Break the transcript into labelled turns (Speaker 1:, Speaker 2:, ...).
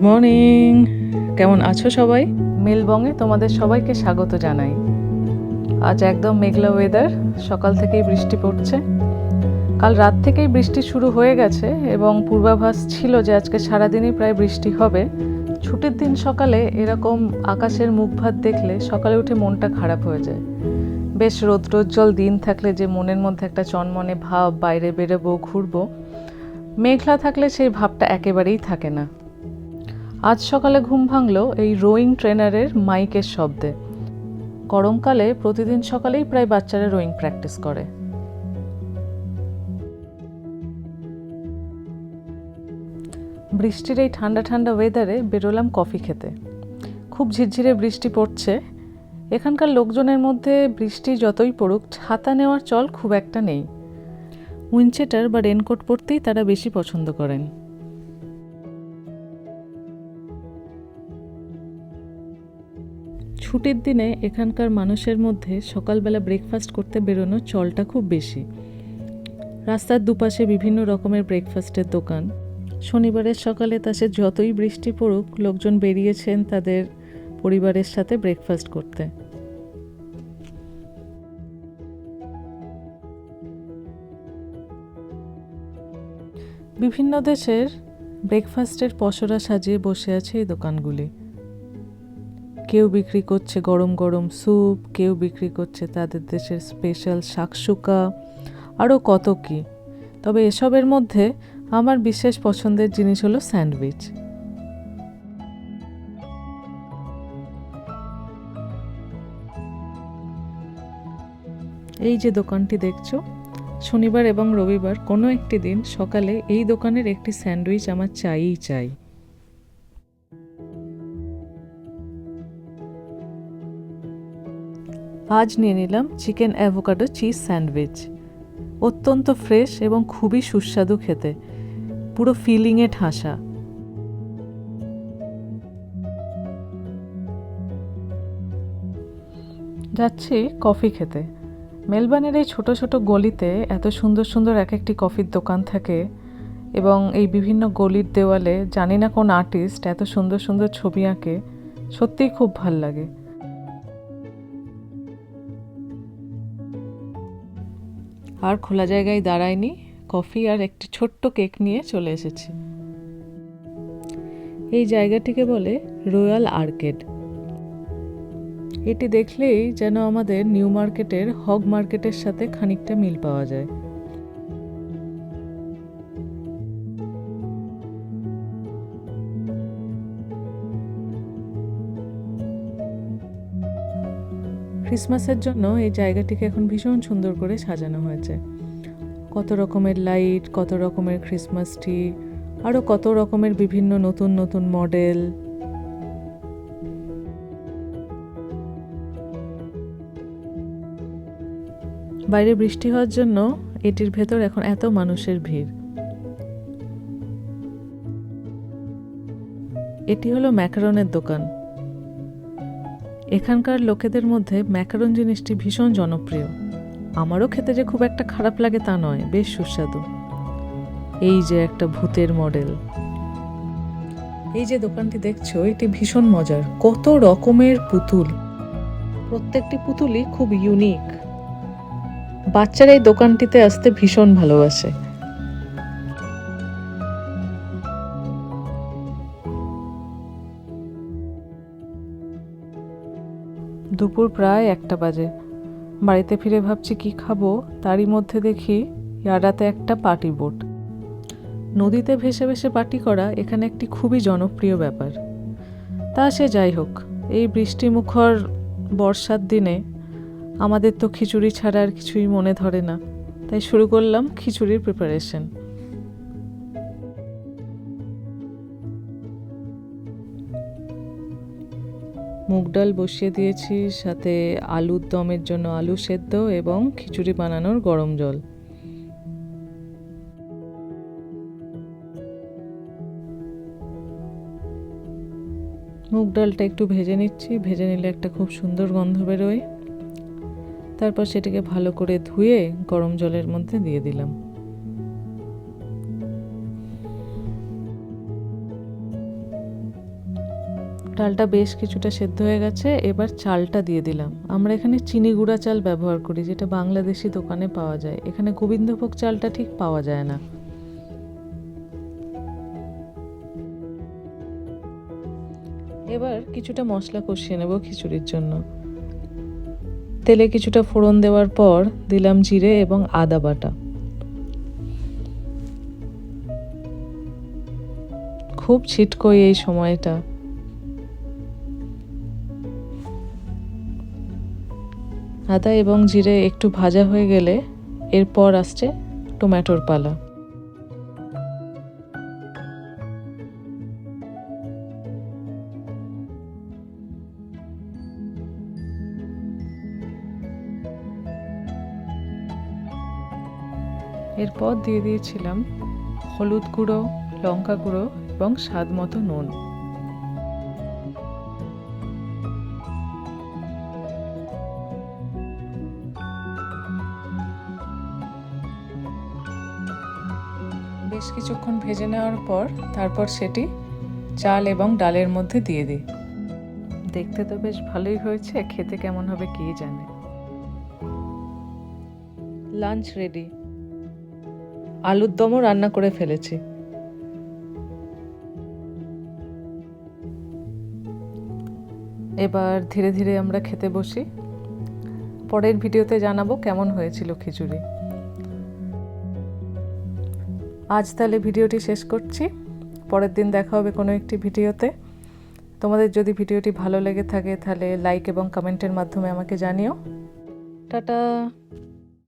Speaker 1: Morning, কেমন আছো সবাই? মেলবংয়ে তোমাদের সবাইকে স্বাগত জানাই। আজ একদম মেঘলা ওয়েদার, সকাল থেকেই বৃষ্টি পড়ছে। কাল রাত থেকেই বৃষ্টি শুরু হয়ে গেছে এবং পূর্বাভাস ছিল যে আজকে সারাদিনই প্রায় বৃষ্টি হবে। ছুটির দিন সকালে এরকম আকাশের মুখভাত দেখলে সকালে উঠে মনটা খারাপ হয়ে যায়। বেশ রৌদ্রোজ্জ্বল দিন থাকলে যে মনের মধ্যে একটা চনমনে ভাব, বাইরে বেরোবো, ঘুরবো, মেঘলা থাকলে সেই ভাবটা একেবারেই থাকে না। আজ সকালে ঘুম ভাঙলো এই রোয়িং ট্রেনারের মাইকের শব্দে। গরমকালে প্রতিদিন সকালেই প্রায় বাচ্চারা রোয়িং প্র্যাকটিস করে। বৃষ্টির এই ঠান্ডা ঠান্ডা ওয়েদারে বেরোলাম কফি খেতে। খুব ঝিরঝিরে বৃষ্টি পড়ছে। এখানকার লোকজনের মধ্যে বৃষ্টি যতই পড়ুক ছাতা নেওয়ার চল খুব একটা নেই। উইন্ডচেটার বা রেনকোট পরতেই তারা বেশি পছন্দ করেন। ছুটির দিনে এখানকার মানুষের মধ্যে সকালবেলা ব্রেকফাস্ট করতে বেরোনোর চলটা খুব বেশি। রাস্তার দুপাশে বিভিন্ন রকমের ব্রেকফাস্টের দোকান। শনিবারের সকালে তা সে যতই বৃষ্টি পড়ুক লোকজন বেরিয়েছেন তাদের পরিবারের সাথে ব্রেকফাস্ট করতে। বিভিন্ন দেশের ব্রেকফাস্টের পসরা সাজিয়ে বসে আছে এই দোকানগুলি। কেউ বিক্রি করছে গরম গরম স্যুপ, কেউ বিক্রি করছে তাদের দেশের স্পেশাল শাকসুকা, আরও কত কি। তবে এসবের মধ্যে আমার বিশেষ পছন্দের জিনিস হলো স্যান্ডউইচ। এই যে দোকানটি দেখছো, শনিবার এবং রবিবার কোনো একটি দিন সকালে এই দোকানের একটি স্যান্ডউইচ আমার চাইই চাই। আজ নিয়ে নিলাম চিকেন অ্যাভোকাডো চিজ স্যান্ডউইচ। অত্যন্ত ফ্রেশ এবং খুবই সুস্বাদু খেতে, পুরো ফিলিংয়ে ঠাসা। যাচ্ছি কফি খেতে। মেলবার্নের এই ছোট ছোট গলিতে এত সুন্দর সুন্দর এক একটি কফির দোকান থাকে এবং এই বিভিন্ন গলির দেওয়ালে জানি না কোন আর্টিস্ট এত সুন্দর সুন্দর ছবি আঁকে, সত্যিই খুব ভাল লাগে। আর খোলা জায়গায় দাঁড়ায়নি, কফি আর একটি ছোট্ট কেক নিয়ে চলে এসেছি। এই জায়গাটিকে বলে রয়্যাল আর্কেড। এটি দেখলেই যেন আমাদের নিউ মার্কেটের হগ মার্কেটের সাথে খানিকটা মিল পাওয়া যায়। ক্রিসমাসের জন্য এই জায়গাটিকে এখন ভীষণ সুন্দর করে সাজানো হয়েছে। কত রকমের লাইট, কত রকমের ক্রিসমাস ট্রি, আরও কত রকমের বিভিন্ন নতুন নতুন মডেল। বাইরে বৃষ্টি হওয়ার জন্য এটির ভেতর এখন এত মানুষের ভিড়। এটি হলো ম্যাকারনের দোকান। এখানকার লোকেদের মধ্যে ম্যাকারন জিনিসটি ভীষণ জনপ্রিয়। আমারও খেতে যে খুব একটা খারাপ লাগে তা নয়, বেশ সুস্বাদু। এই যে একটা ভূতের মডেল। এই যে দোকানটি দেখছো, এটি ভীষণ মজার। কত রকমের পুতুল, প্রত্যেকটি পুতুলই খুব ইউনিক। বাচ্চারা এই দোকানটিতে আসতে ভীষণ ভালোবাসে। দুপুর প্রায় 1টা বাজে। বাড়িতে ফিরে ভাবছি কি খাবো, তারই মধ্যে দেখি ইয়ারাতে একটা পার্টি বোট। নদীতে ভেসে ভেসে পার্টি করা এখানে একটি খুবই জনপ্রিয় ব্যাপার। তা সে যাই হোক, এই বৃষ্টিমুখর বর্ষার দিনে আমাদের তো খিচুড়ি ছাড়া আর কিছুই মনে ধরে না, তাই শুরু করলাম খিচুড়ির প্রিপারেশন। মুগ ডাল বসিয়ে দিয়েছি, সাথে আলুর দমের জন্য আলু সেদ্ধ এবং খিচুড়ি বানানোর গরম জল। মুগ ডালটা একটু ভেজে নিচ্ছি, ভেজে নিলে একটা খুব সুন্দর গন্ধ বেরোয়। তারপর সেটাকে ভালো করে ধুয়ে গরম জলের মধ্যে দিয়ে দিলাম। ডালটা বেশ কিছুটা সেদ্ধ হয়ে গেছে, এবার চালটা দিয়ে দিলাম। আমরা এখানে চিনি গুঁড়া চাল ব্যবহার করি, যেটা বাংলাদেশি দোকানে পাওয়া যায়। এখানে গোবিন্দভোগ চালটা ঠিক পাওয়া যায় না। এবার কিছুটা মশলা কষিয়ে নেব খিচুড়ির জন্য। তেলে কিছুটা ফোড়ন দেওয়ার পর দিলাম জিরে এবং আদা বাটা। খুব ছিটকই এই সময়টা। আদা এবং জিরে একটু ভাজা হয়ে গেলে এরপর আসছে টমেটোর পালা। এরপর দিয়ে দিয়েছিলাম হলুদ গুঁড়ো, লঙ্কা গুঁড়ো এবং স্বাদ মতো নুন। বেশ কিছুক্ষণ ভেজে নেওয়ার পর তারপর সেটি চাল এবং ডালের মধ্যে দিয়ে দিই। দেখতে তো বেশ ভালোই হয়েছে, খেতে কেমন হবে কে জানে। Lunch ready. আলুর দমও রান্না করে ফেলেছি। এবার ধীরে ধীরে আমরা খেতে বসি। পরের ভিডিওতে জানাবো কেমন হয়েছিল খিচুড়ি। আজ তাহলে ভিডিওটি শেষ করছি। পরের দিন দেখা হবে কোনো একটি ভিডিওতে। তোমাদের যদি ভিডিওটি ভালো লেগে থাকে তাহলে লাইক এবং কমেন্টের মাধ্যমে আমাকে জানিও। টাটা।